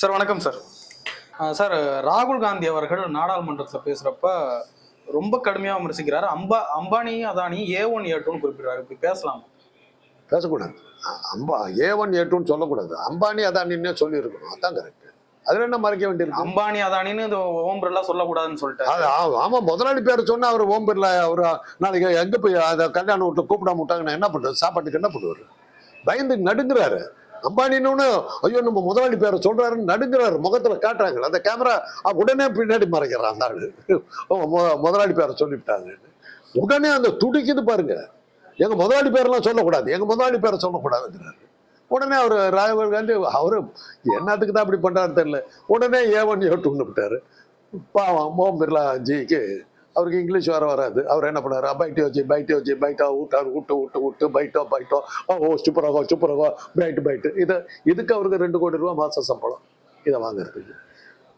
Sir வணக்கம் sir. Sir, ராகுல் காந்தி அவர்கள் நாடாளுமன்றத்தில் பேசுறப்ப ரொம்ப கடுமையாக விமர்சிக்கிறாரு. அம்பானி அதானி A1 A2ன்னு குறிப்பிடுறாரு. இப்படி பேசலாம்? பேசக்கூடாது. A1 A2ன்னு சொல்லக்கூடாது. அம்பானி அதானின்னே சொல்லியிருக்கணும். அதான் கரெக்ட். அதுல என்ன மறைக்க வேண்டியிருக்கு? அம்பானி அதானின்னு இந்த ஓம் பிர்லா சொல்லக்கூடாதுன்னு சொல்லிட்டாரு. ஆமா, முதலாளி பேரை சொன்னா அவர் ஓம் பிர்லா அவரு நாளைக்கு எங்க போய் அதை கல்யாணம் விட்டு கூப்பிடாம விட்டாங்கன்னா என்ன பண்றது? சாப்பாட்டுக்கு என்ன பண்ணுவாரு? பயந்து நடுங்குறாரு. அம்பானின்னு ஐயோ நம்ம முதலாளி பேரை சொல்றாருன்னு நடுங்குறாரு. முகத்துல காட்டுறாங்க அந்த கேமரா. உடனே பின்னாடி மறைக்கிறான் அந்த ஆளு. முதலாளி பேரை சொல்லிவிட்டாங்க. உடனே அந்த துடிக்குது பாருங்க. எங்க முதலாளி பேரெல்லாம் சொல்லக்கூடாது, எங்க முதலாளி பேரை சொல்லக்கூடாதுங்கிறாரு. உடனே அவர் ராகுல் காந்தி அவரு என்னத்துக்கு தான் அப்படி பண்றாரு தெரியல. உடனே A1 A2ன்னு விட்டாரு. பாவம் ஓம் பிர்லா ஜிக்கு அவருக்கு இங்கிலீஷ் வராது. அவர் என்ன பண்ணாரு? பைட்டோ விட்டாரு. விட்டு பைட்டோ ஓ சூப்பராகோ பைட்டு இதுக்கு அவருக்கு 2 கோடி ரூபா மாச சம்பளம் இதை வாங்குறதுக்கு.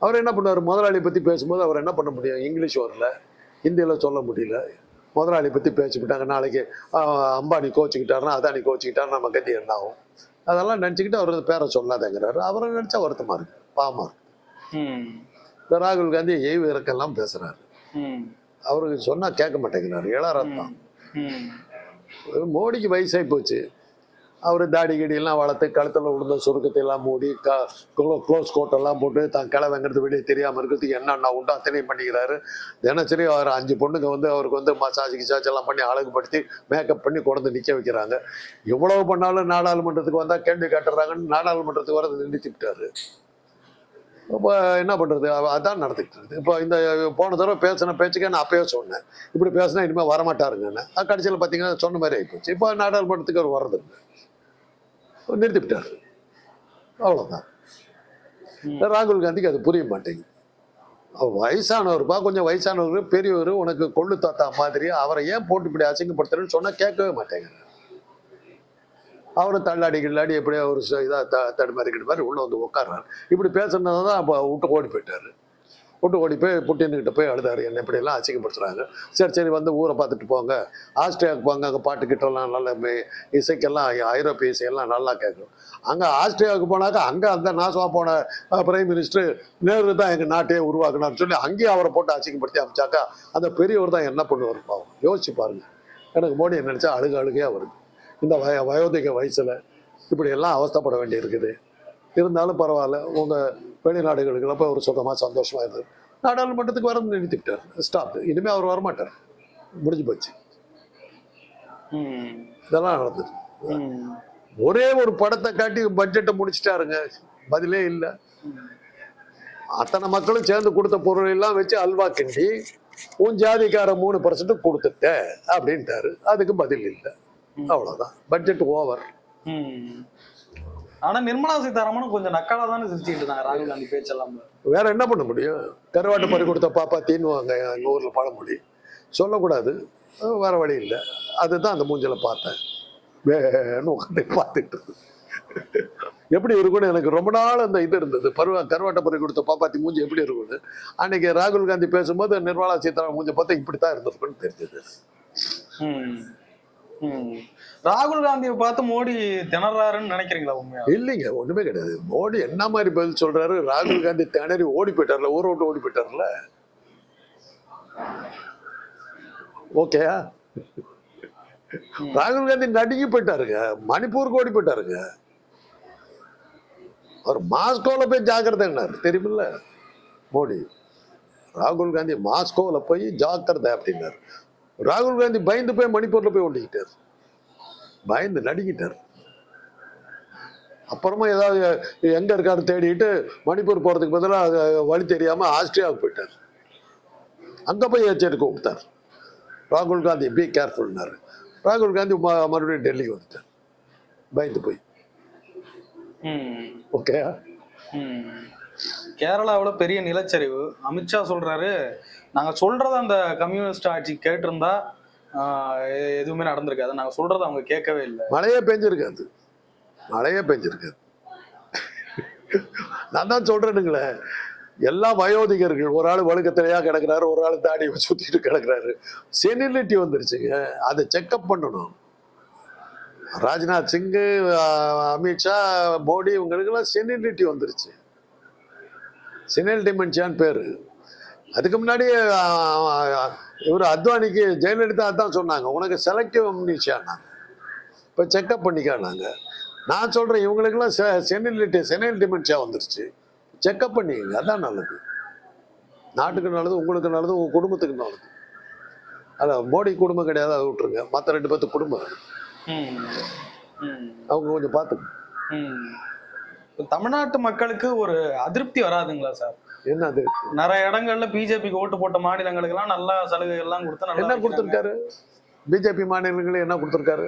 அவர் என்ன பண்ணாரு? முதலாளி பத்தி பேசும்போது அவர் என்ன பண்ண முடியும்? இங்கிலீஷ் வரல, ஹிந்தியில சொல்ல முடியல. முதலாளி பத்தி பேசிவிட்டாங்க. நாளைக்கு அம்பானி கோச்சிக்கிட்டாருன்னா அதானி கோச்சிக்கிட்டாருன்னா நம்ம கதி என்ன ஆகும்? அதெல்லாம் நினச்சிக்கிட்டு அவர் பேரை சொல்லாதேங்கிறாரு. அவரை நினைச்சா வருத்தமா இருக்கு, பாவமா இருக்கு. இந்த ராகுல் காந்தி எய்வு இறக்கெல்லாம் பேசுறாரு. அவருக்கு சொன்னா கேட்க மாட்டேங்கிறாரு. இளரத்தான். மோடிக்கு வயசாகி போச்சு. அவர் தாடி கடியெல்லாம் வளர்த்து கழுத்தில் விழுந்த சுருக்கத்தை எல்லாம் மூடி க்ளோஸ் கோட்டெல்லாம் போட்டு தான் கிளவங்கிறது வெளியே தெரியாமல் இருக்கிறதுக்கு என்னென்ன உண்டோ அத்தனையும் பண்ணிக்கிறாரு. தினசரி அவர் 5 பொண்ணுங்க அவருக்கு மசாஜ் எல்லாம் பண்ணி அழகுபடுத்தி மேக்கப் பண்ணி கொண்டு நிற்க வைக்கிறாங்க. எவ்வளவு பண்ணாலும் நாடாளுமன்றத்துக்கு வந்தால் கேள்வி கேட்டுறாங்கன்னு நாடாளுமன்றத்துக்கு வரது நிறுத்திவிட்டாரு. இப்போ என்ன பண்ணுறது? அதான் நடந்துக்கிட்டு இருக்குது. இப்போ இந்த போன தடவை பேசின பேச்சுக்கே நான் அப்பயே சொன்னேன், இப்படி பேசினா இனிமேல் வரமாட்டாருங்கன்னு. கடைசியில் பார்த்தீங்கன்னா சொன்ன மாதிரி ஆகிப்போச்சு. இப்போ நாடாளுமன்றத்துக்கு அவர் வர்றதில்லை, நிறுத்திவிட்டார். அவ்வளோதான். ராகுல் காந்திக்கு அது புரிய மாட்டேங்குது. வயசானவருப்பா, கொஞ்சம் வயசானவர், பெரியவர், உனக்கு கொள்ளு தாத்தா மாதிரி அவரை ஏன் போட்டு இப்படி அசிங்கப்படுத்துறேன்னு சொன்னால் கேட்கவே மாட்டேங்கிறார். அவரும் தள்ளாடி கிள்ளாடி எப்படியோ ஒரு இதாக தடுமாறிக்கிட்ட மாதிரி உள்ளே வந்து உட்கார்றாரு. இப்படி பேசுனது தான் அப்போ விட்டு ஓடி போயிட்டார். ஓடி போய் புட்டின்கிட்ட போய் அழுதாரு, என்ன இப்படியெல்லாம் அசிங்கப்படுத்துறாங்க. சரி வந்து ஊரை பார்த்துட்டு போங்க, ஆஸ்திரியாவுக்கு போங்க, அங்கே பாட்டுக்கிட்டலாம் நல்ல இசைக்கெல்லாம் ஐரோப்பிய இசையெல்லாம் நல்லா கேட்கும். அங்கே ஆஸ்திரியாவுக்கு போனாக்கா அங்கே அந்த நாசமாக போன பிரைம் மினிஸ்டர் நேரு தான் எங்கள் நாட்டையே உருவாக்குனான்னு சொல்லி அங்கேயும் அவரை போட்டு அசிங்கப்படுத்தி அமைச்சாக்கா அந்த பெரியவர் தான் என்ன பண்ணுவார் பாவம்? யோசிச்சு பாருங்க. எனக்கு மோடியை நினச்சா அழுகையாக வருது. இந்த வயோதிக வயசில் இப்படியெல்லாம் அவஸ்தைப்பட வேண்டி இருக்குது. இருந்தாலும் பரவாயில்ல, உங்கள் வெளிநாடுகளுக்கெல்லாம் போய் ஒரு சுகமாக சந்தோஷமாக இருந்தது. நாடாளுமன்றத்துக்கு வர நிறுத்திவிட்டார். ஸ்டாப். இனிமேல் அவர் வரமாட்டார். முடிஞ்சு போச்சு. இதெல்லாம் நடந்தது. ஒரே ஒரு படத்தை காட்டி பட்ஜெட்டை முடிச்சிட்டாருங்க. பதிலே இல்லை. அத்தனை மக்களும் சேர்ந்து கொடுத்த பொருள் எல்லாம் வச்சு அல்வா கிண்டி உன் ஜாதிக்கார 3% கொடுத்துட்ட அப்படின்ட்டாரு. அதுக்கு பதில் இல்லை. அவ்வளவுதான். Budget over. ஆனா நிர்மலா சீதாராமன் கொஞ்சம் நக்கலா தானே சிரிச்சுட்டு இருந்தாங்க ராகுல் காந்தி பேச்செல்லாம். வேற என்ன பண்ண முடியும்? கருவாட்டு பறி கொடுத்த பாப்பா தீன்னுவாங்க எங்க ஊர்ல பழமொழி. சொல்லக்கூடாது, வேற வழி இல்லை. அதுதான் அந்த மூஞ்சில பார்த்தேன். வேணும் உட்காந்து பார்த்துட்டு எப்படி இருக்குன்னு எனக்கு ரொம்ப நாள் அந்த இது இருந்தது. கருவாட்டை பறி கொடுத்த பாப்பாத்தி மூஞ்சி எப்படி இருக்குன்னு அன்னைக்கு ராகுல் காந்தி பேசும்போது நிர்மலா சீதாராமன் மூஞ்சி பார்த்தா இப்படித்தான் இருந்திருக்குன்னு தெரிஞ்சது. ராகுல் காந்தியை பார்த்து மோடி திணறாருன்னு நினைக்கிறீங்களா? உண்மையா? இல்லைங்க, ஒண்ணுமே கிடையாது. மோடி என்ன மாதிரி பதில் சொல்றாரு? ராகுல் காந்தி திணறி ஓடி போயிட்டார்ல, ஊரை விட்டு ஓடி போயிட்டார்ல. ஓகேயா? ராகுல் காந்தி நடுங்கி போயிட்டாருங்க. மணிப்பூருக்கு ஓடி போயிட்டாருங்க. அவர் மாஸ்கோல போய் ஜாக்கிரதைன்னாரு, தெரியுமில்ல மோடி. ராகுல் காந்தி மாஸ்கோல போய் ஜாக்கிரதை அப்படின்னாரு. ராகுல் காந்தி பயந்து போய் மணிப்பூர்ல போய் ஒண்டிக்கிட்டார். பயந்து நடுங்கிட்டார். அப்புறமா ஏதாவது எங்க இருக்காரு தேடிட்டு மணிப்பூர் போறதுக்கு பதிலாக வழி தெரியாம ஆஸ்திரியாவுக்கு போயிட்டார். அங்க போய் எச்சரிக்கை கொடுத்தார். ராகுல் காந்தி பி கேர்ஃபுல்னாரு. ராகுல் காந்தி மறுபடியும் டெல்லிக்கு வந்துட்டார் பயந்து போய். ஓகே. கேரளாவில் பெரிய நிலச்சரிவு. அமித்ஷா சொல்றாரு, நாங்க சொல்றத அந்த கம்யூனிஸ்ட் ஆட்சி கேட்டிருந்தா எதுவுமே நடந்திருக்காது. நாங்க சொல்றத அவங்க கேட்கவே இல்லை. மழையே பெஞ்சிருக்காது. நான் தான் சொல்றேனுங்களே, எல்லா வயோதிகர்கள், ஒரு ஆள் வழுக்கத்திலையா கிடக்குறாரு, ஒரு ஆள் தாடி சுத்திட்டு கிடக்குறாரு. செனிலிட்டி வந்துருச்சுங்க. அதை செக்அப் பண்ணணும். ராஜ்நாத் சிங்கு, அமித்ஷா, மோடி இவங்களுக்கெல்லாம் செனிலிட்டி வந்துருச்சு. செனைல் டிமென்ஷியான்னு பேரு. அதுக்கு முன்னாடி இவர் அத்வானிக்கு ஜெயலலிதா தான் சொன்னாங்க, உனக்கு செலக்டிவ் அம்னீஷியானாங்க, இப்போ செக்அப் பண்ணிக்கானாங்க. நான் சொல்றேன் இவங்களுக்கெல்லாம் செனைல் டிமென்ஷியா வந்துருச்சு, செக்அப் பண்ணிக்கங்க, அதான் நல்லது. நாட்டுக்கு நல்லது, உங்களுக்கு நல்லது, உங்க குடும்பத்துக்கு நல்லது. அதான் மோடி குடும்பம் கிடையாது, அதை விட்டுருங்க. மற்ற 2 பேர்த்து குடும்பம் அவங்க கொஞ்சம் பார்த்துக்கணும். தமிழ்நாட்டு மக்களுக்கு ஒரு அதிருப்தி வராதுங்களா சார்? என்ன அது? நிறைய இடங்கள்ல பிஜேபிக்கு ஓட்டு போட்ட மாநிலங்களுக்கு எல்லாம் நல்ல சலுகைகள் எல்லாம் கொடுத்து என்ன கொடுத்திருக்காரு? பிஜேபி மாநிலங்களுக்கு என்ன கொடுத்திருக்காரு?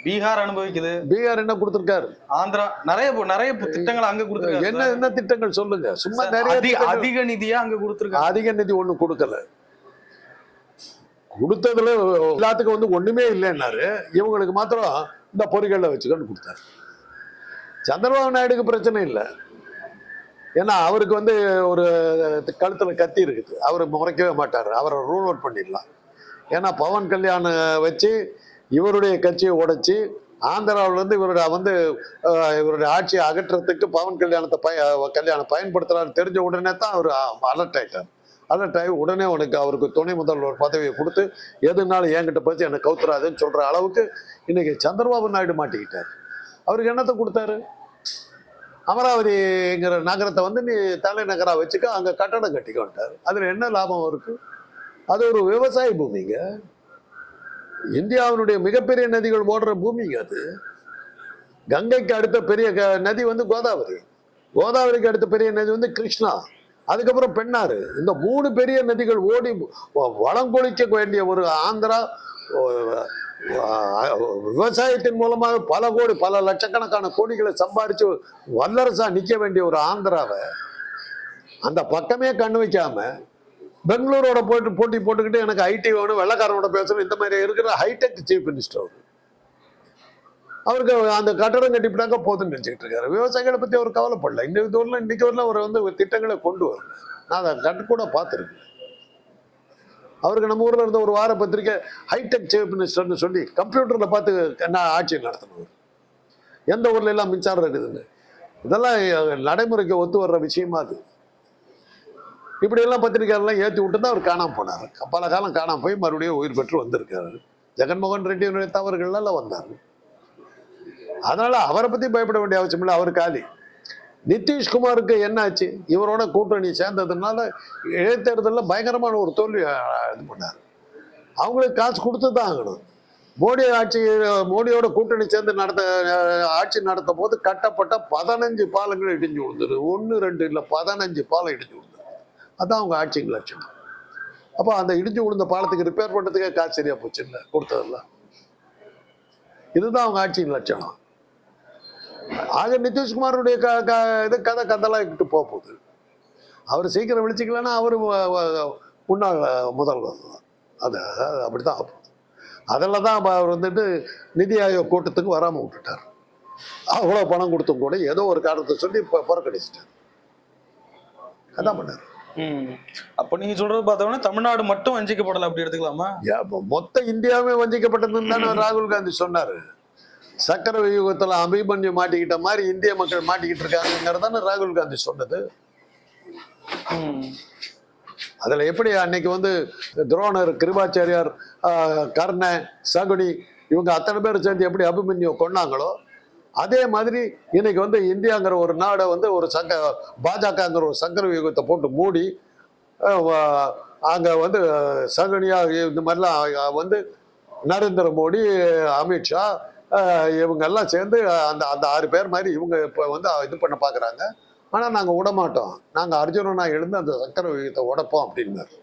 பீகார் அனுபவிக்குது. பீகார் என்ன கொடுத்திருக்காரு? ஆந்திரா நிறைய திட்டங்கள் அங்க கொடுத்திருக்காரு. என்ன திட்டங்கள் சொல்லுங்க? சும்மா நிறைய அதிக நிதியா அங்க கொடுத்திருக்காரு. அதிக நிதி ஒண்ணு கொடுக்கல. கொடுத்ததுல எல்லாத்துக்கும் ஒண்ணுமே இல்லைன்னாரு. இவங்களுக்கு மாத்திரம் இந்த பொறிகளில் வச்சுக்கன்னு கொடுத்தாரு. சந்திரபாபு நாயுடுக்கு பிரச்சனை இல்லை, ஏன்னா அவருக்கு ஒரு கழுத்துல கத்தி இருக்குது, அவர் முறைக்கவே மாட்டார், அவரை ரூல் அவுட் பண்ணிடலாம். ஏன்னா பவன் கல்யாண் வச்சு இவருடைய கட்சியை உடைச்சி ஆந்திராவிலேருந்து இவருடைய ஆட்சியை அகற்றத்துக்கு பவன் கல்யாணம் பயன்படுத்துறாரு தெரிஞ்ச உடனே தான் அவர் அலர்ட் ஆயிட்டார். அலர்ட் ஆகி உடனே அவருக்கு துணை முதல்வர் பதவியை கொடுத்து எதுனாலும் என்கிட்ட பற்றி எனக்கு கவுத்துறாதுன்னு சொல்ற அளவுக்கு இன்னைக்கு சந்திரபாபு நாயுடு மாட்டிக்கிட்டார். அவருக்கு என்னத்தை கொடுத்தாரு? அமராவதிங்கிற நகரத்தை நீ தலைநகரா வச்சுக்க, அங்க கட்டடம் கட்டிக்க வந்துட்டாரு. அதுல என்ன லாபம் இருக்கு? அது ஒரு விவசாய பூமிங்க, இந்தியாவினுடைய மிகப்பெரிய நதிகள் ஓடுற பூமிங்க அது. கங்கைக்கு அடுத்த பெரிய நதி கோதாவரி, கோதாவரிக்கு அடுத்த பெரிய நதி கிருஷ்ணா, அதுக்கப்புறம் பெண்ணாறு. இந்த 3 பெரிய நதிகள் ஓடி வளங்கொழிக்க வேண்டிய ஒரு ஆந்திரா விவசாயத்தின் மூலமாக பல லட்சக்கணக்கான கோடிகளை சம்பாரிச்சு வல்லரசா நிக்க வேண்டிய ஒரு ஆந்திராவை அந்த பக்கமே கண்ணு வைக்காம பெங்களூரோட போட்டி போட்டுக்கிட்டு எனக்கு ஐடி வேணும், வெள்ளக்காரனோட பேசணும், இந்த மாதிரி இருக்கிற ஹைடெக் சீஃப் மினிஸ்டர் அவருக்கு அந்த கட்டடம் கட்டிவிட்டாங்க போதுன்னு நினைச்சுக்கிட்டு இருக்காரு. விவசாயிகளை பத்தி அவர் கவலைப்படல. இன்னைக்கு வரல அவர் திட்டங்களை கொண்டு வரல. நான் அதை கண்டு கூட பார்த்துருக்கேன். அவருக்கு நம்ம ஊர்ல இருந்த ஒரு வார பத்திரிக்கை ஹைடெக் சீஃப் மினிஸ்டர்னு சொல்லி கம்ப்யூட்டர்ல பார்த்து என்ன ஆட்சி நடத்தணும், எந்த ஊர்ல எல்லாம் மின்சாரம் இருக்குதுன்னு. இதெல்லாம் நடைமுறைக்கு ஒத்து வர்ற விஷயமா அது. இப்படி எல்லாம் பத்திரிகைலாம் ஏற்றி விட்டு தான் அவர் காணாம போனார். பல காலம் காணாம போய் மறுபடியும் உயிர் பெற்று வந்திருக்காரு. ஜெகன்மோகன் ரெட்டியினுடைய தவறுகள்லாம் வந்தார். அதனால அவரை பத்தி பயப்பட வேண்டிய அவசியம் இல்லை, அவர் காலி. நிதிஷ்குமாருக்கு என்ன ஆச்சு? இவரோட கூட்டணி சேர்ந்ததுனால இடைத்தேர்தலில் பயங்கரமான ஒரு தோல்வி இது பண்ணார். அவங்களுக்கு காசு கொடுத்து தான் ஆகணும். மோடியோட கூட்டணி சேர்ந்து ஆட்சி நடத்தும் போது கட்டப்பட்ட 15 பாலங்கள் இடிஞ்சு விழுந்தது. 1, 2 இல்லை, 15 பாலம் இடிஞ்சு விழுந்தது. அதான் அவங்க ஆட்சிக்கு லட்சணம். அப்போ அந்த இடிஞ்சு விழுந்த பாலத்துக்கு ரிப்பேர் பண்ணுறதுக்கே காசு சரியா போச்சு இல்லை கொடுத்ததெல்லாம். இதுதான் அவங்க ஆட்சியின் லட்சணம். ஆக நிதிஷ்குமாருடைய கதை கதலாகிட்டு போகுது. அவர் சீக்கிரம் விழிச்சிக்கலன்னா அவர் முன்னாள் முதல்வர் தான். அது அப்படித்தான் ஆகும். அதில் தான் அவர் நிதி ஆயோக் கூட்டத்துக்கு வராமல் விட்டுட்டார். அவ்வளோ பணம் கொடுத்தும் கூட ஏதோ ஒரு காரணத்தை சொல்லி புறக்கணிச்சிட்டார். அதான் பண்ணார். அப்ப நீங்க சொல்றது பார்த்தோம்னா தமிழ்நாடு மட்டும் வஞ்சிக்கப்படல அப்படி எடுத்துக்கலாமா? மொத்த இந்தியாவே வஞ்சிக்கப்பட்டதுன்னு தானே ராகுல் காந்தி சொன்னாரு. சக்கர வியூகத்துல அபிமன்யு மாட்டிக்கிட்ட மாதிரி இந்திய மக்கள் மாட்டிக்கிட்டு இருக்காங்கிறதான ராகுல் காந்தி சொன்னது. அதுல எப்படி அன்னைக்கு துரோணர், கிருபாச்சாரியார், கர்ண, சகுனி இவங்க அத்தனை பேர் சேர்ந்து எப்படி அபிமன்யு கொண்டாங்களோ அதே மாதிரி இன்னைக்கு இந்தியாங்கிற ஒரு நாடை ஒரு பாஜகங்கிற ஒரு சக்கர வியூகத்தை போட்டு மூடி அங்க சகுனியா இந்த மாதிரிலாம் நரேந்திர மோடி, அமித்ஷா இவங்க எல்லாம் சேர்ந்து அந்த 6 பேர் மாதிரி இவங்க இப்போ இது பண்ண பார்க்குறாங்க. ஆனால் நாங்கள் விடமாட்டோம், நாங்கள் அர்ஜுனனா எழுந்து அந்த சக்கர வியூகத்தை உடைப்போம் அப்படின்னாரு.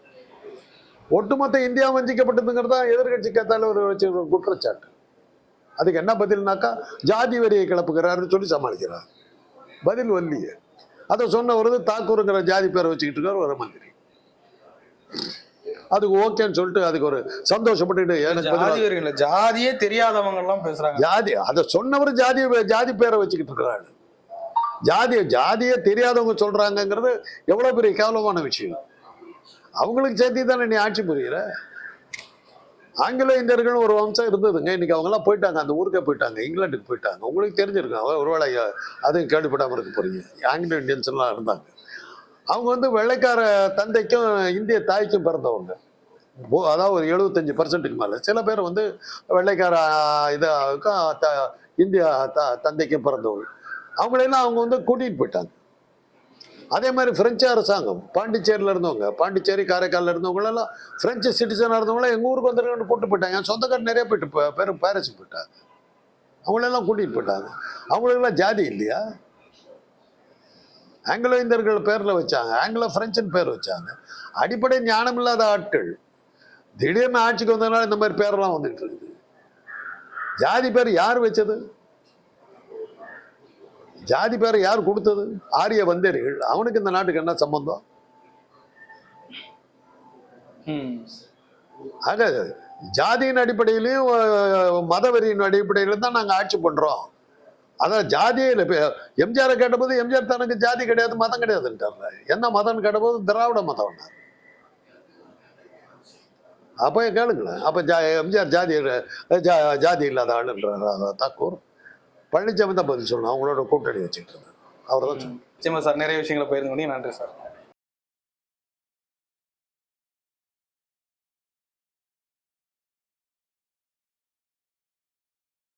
ஒட்டுமொத்த இந்தியா வஞ்சிக்கப்பட்டதுங்கிறதா எதிர்கட்சி தலைவர் வச்சு குற்றச்சாட்டு. அதுக்கு என்ன பதில்னாக்கா ஜாதி வரியை கிளப்புகிறாருன்னு சொல்லி சமாளிக்கிறார். பதில் வரலையே. அதை சொன்ன தாக்கூருங்கிற ஜாதி பேரை வச்சுக்கிட்டு இருக்காரு ஒரு மந்திரி. அதுக்கு ஓகேன்னு சொல்லிட்டு அதுக்கு ஒரு சந்தோஷப்பட்டுட்டு எனக்கு ஜாதியே தெரியாதவங்க எல்லாம் பேசுறாங்க. ஜாதி அதை சொன்னவர் ஜாதி பேரை வச்சுக்கிட்டு இருக்கிறாரு. ஜாதியை தெரியாதவங்க சொல்றாங்கிறது எவ்வளவு பெரிய கேவலமான விஷயம். அவங்களுக்கு சேர்த்து தானே நீ ஆட்சி புரியுற. ஆங்கில இந்தியர்கள் ஒரு வம்சம் இருந்ததுங்க. இன்னைக்கு அவங்க எல்லாம் போயிட்டாங்க, அந்த ஊருக்கே போயிட்டாங்க, இங்கிலாந்துக்கு போயிட்டாங்க. உங்களுக்கு தெரிஞ்சிருக்காங்க, ஒருவேளை அது கேள்விப்படாம இருக்க போறீங்க. ஆங்கிலோ இந்தியன்ஸ் எல்லாம் இருந்தாங்க. அவங்க வந்து வெள்ளைக்கார தந்தைக்கும் இந்திய தாய்க்கும் பிறந்தவங்க. அதாவது ஒரு 75% மேல. சில பேர் வந்து வெள்ளைக்கார இதாக்கும் இந்திய தந்தைக்கும் பிறந்தவங்க. அவங்களெல்லாம் அவங்க வந்து கூட்டிட்டு போயிட்டாங்க. அதே மாதிரி பிரெஞ்சு அரசாங்கம் பாண்டிச்சேரியில இருந்தவங்க, பாண்டிச்சேரி காரைக்காலில் இருந்தவங்க எல்லாம் பிரெஞ்சு சிட்டிசனாக இருந்தவங்களாம் எங்கள் ஊருக்கு வந்துருக்கன்னு கூட்டு போயிட்டாங்க. என் சொந்தக்காரர் நிறைய போயிட்டு பேர் பாரிஸுக்கு போயிட்டாங்க. அவங்களெல்லாம் கூட்டிட்டு போயிட்டாங்க. அவங்களுக்கெல்லாம் ஜாதி இல்லையா? ஆங்கிலோ இந்தியர்கள் பேரில் வச்சாங்க, ஆங்கிலோ பிரெஞ்சுன்னு பேர் வச்சாங்க. அடிப்படை ஞானம் இல்லாத ஆட்கள் திடீர்னு ஆட்சிக்கு வந்ததுனால இந்த மாதிரி பேரெல்லாம் வந்துட்டு இருக்குது. ஜாதி பேர் யார் வச்சது? ஜாதி பேரை யார் கொடுத்தது? ஆரிய வந்தேரிகள். அவனுக்கு இந்த நாட்டுக்கு என்ன சம்பந்தம்? ஆக ஜாதியின் அடிப்படையிலையும் மதவெறியின் அடிப்படையிலும் தான் நாங்கள் ஆட்சி பண்றோம். அதான் ஜாதியே இல்லை. எம்ஜிஆரை கேட்டபோது எம்ஜிஆர் தனக்கு ஜாதி கிடையாது, மதம் கிடையாதுன்ட்டார்ல. என்ன மதம் கேட்டபோது திராவிட மதம். அப்போ கேளுங்களேன். அப்போ எம்ஜிஆர் ஜாதி இல்லாத ஆளுன்றார் தாக்கூர். பழனிசாமி தான் பதில் சொல்லணும். அவங்களோட கூட்டணி வச்சுக்கிட்டு இருந்தார். அவர் தான் சொல்லணும். சார் நிறைய விஷயங்களை பகிர்ந்து நன்றி சார்.